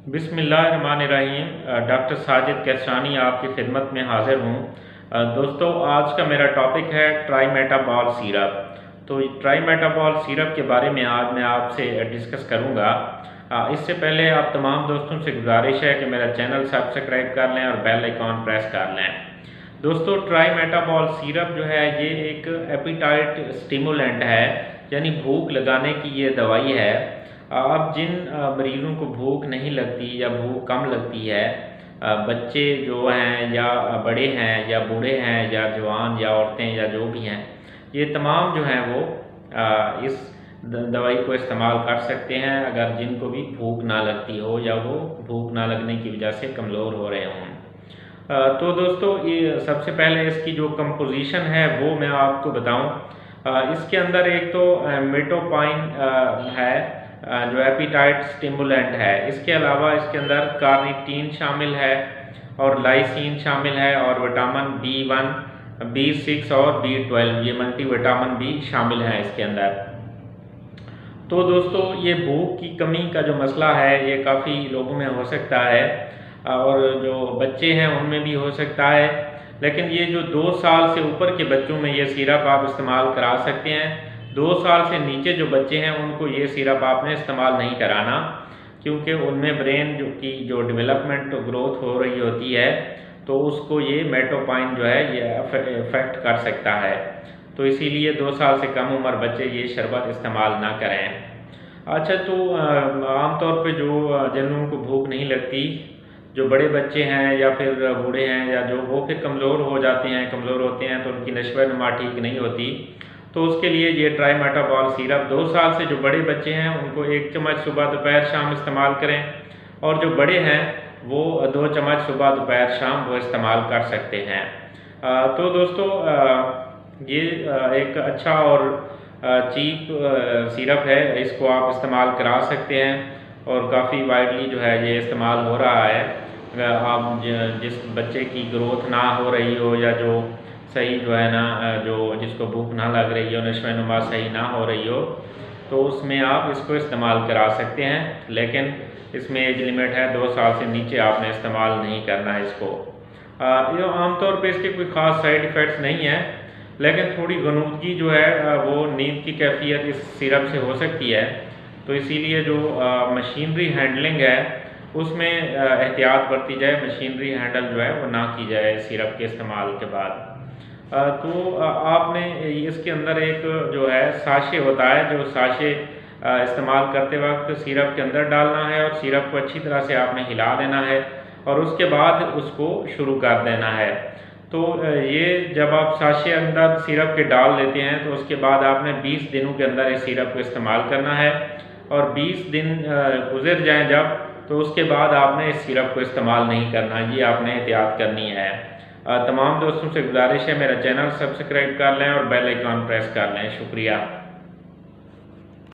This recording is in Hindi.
बिस्मिल्लाहिर्रहमानिर्रहीम। डॉक्टर साजिद कैसरानी आपकी खिदमत में हाज़िर हूँ। दोस्तों, आज का मेरा टॉपिक है ट्राइमेटाबॉल सिरप। तो ट्राइमेटाबॉल सिरप के बारे में आज मैं आपसे डिस्कस करूँगा। इससे पहले आप तमाम दोस्तों से गुजारिश है कि मेरा चैनल सब्सक्राइब कर लें और बेल आइकॉन प्रेस कर लें। दोस्तों, ट्राइमेटाबॉल सिरप जो है ये एक एपिटाइट स्टिमुलेंट है, यानी भूख लगाने की ये दवाई है। अब जिन मरीज़ों को भूख नहीं लगती या भूख कम लगती है, बच्चे जो हैं या बड़े हैं या बूढ़े हैं या जवान या औरतें या जो भी हैं, ये तमाम जो हैं वो इस दवाई को इस्तेमाल कर सकते हैं अगर जिनको भी भूख ना लगती हो या वो भूख ना लगने की वजह से कमज़ोर हो रहे हों। तो दोस्तों, ये सबसे पहले इसकी जो कंपोजिशन है वो मैं आपको बताऊं। इसके अंदर एक तो मेटोपाइन है, जो एपिटाइट स्टिमुलेंट है। इसके अलावा इसके अंदर कार्निटीन शामिल है और लाइसिन शामिल है और विटामिन B1, B6 और B12, ये मल्टीविटामिन भी शामिल है इसके अंदर। तो दोस्तों, ये भूख की कमी का जो मसला है ये काफ़ी लोगों में हो सकता है और जो बच्चे हैं उनमें भी हो सकता है, लेकिन ये जो 2 साल से ऊपर के बच्चों में ये सिरप आप इस्तेमाल करा सकते हैं। 2 साल से नीचे जो बच्चे हैं उनको ये सिरप आपने इस्तेमाल नहीं कराना, क्योंकि उनमें ब्रेन जो डेवलपमेंट ग्रोथ हो रही होती है, तो उसको ये मेटोपाइन जो है ये अफेक्ट कर सकता है। तो इसीलिए 2 साल से कम उम्र बच्चे ये शरबत इस्तेमाल ना करें। अच्छा, तो आमतौर पे जो जिन लोगों को भूख नहीं लगती, जो बड़े बच्चे हैं या फिर बूढ़े हैं या जो वो फिर कमज़ोर होते हैं तो उनकी नशो-नुमा ठीक नहीं होती, तो उसके लिए ये ट्राइमेटाबॉल सिरप 2 साल से जो बड़े बच्चे हैं उनको 1 चम्मच सुबह दोपहर शाम इस्तेमाल करें, और जो बड़े हैं वो 2 चम्मच सुबह दोपहर शाम वो इस्तेमाल कर सकते हैं। तो दोस्तों, ये एक अच्छा और चीप सिरप है, इसको आप इस्तेमाल करा सकते हैं और काफ़ी वाइडली जो है ये इस्तेमाल हो रहा है। आप जिस बच्चे की ग्रोथ ना हो रही हो या जो सही जो है ना, जो जिसको भूख ना लग रही हो, नशो-नुमा सही ना हो रही हो, तो उसमें आप इसको इस्तेमाल करा सकते हैं, लेकिन इसमें एज लिमिट है 2 साल से नीचे आपने इस्तेमाल नहीं करना है इसको। ये आमतौर पे इसके कोई ख़ास साइड इफ़ेक्ट्स नहीं है, लेकिन थोड़ी गनूदगी जो है वो नींद की कैफियत इस सिरप से हो सकती है। तो इसीलिए जो मशीनरी हैंडलिंग है उसमें एहतियात बरती जाए, मशीनरी हैंडल जो है वो ना की जाए सिरप के इस्तेमाल के बाद। तो आपने इसके अंदर एक जो है साशे होता है, जो साशे इस्तेमाल करते वक्त सिरप के अंदर डालना है और सिरप को अच्छी तरह से आपने हिला देना है और उसके बाद उसको शुरू कर देना है। तो ये जब आप साशे अंदर सिरप के डाल लेते हैं तो उसके बाद आपने 20 दिनों के अंदर इस सिरप को इस्तेमाल करना है, और 20 दिन गुजर जाएं जब, तो उसके बाद आपने इस सिरप को इस्तेमाल नहीं करना, ये आपने एहतियात करनी है। तमाम दोस्तों से गुजारिश है मेरा चैनल सब्सक्राइब कर लें और बेल आइकॉन प्रेस कर लें। शुक्रिया।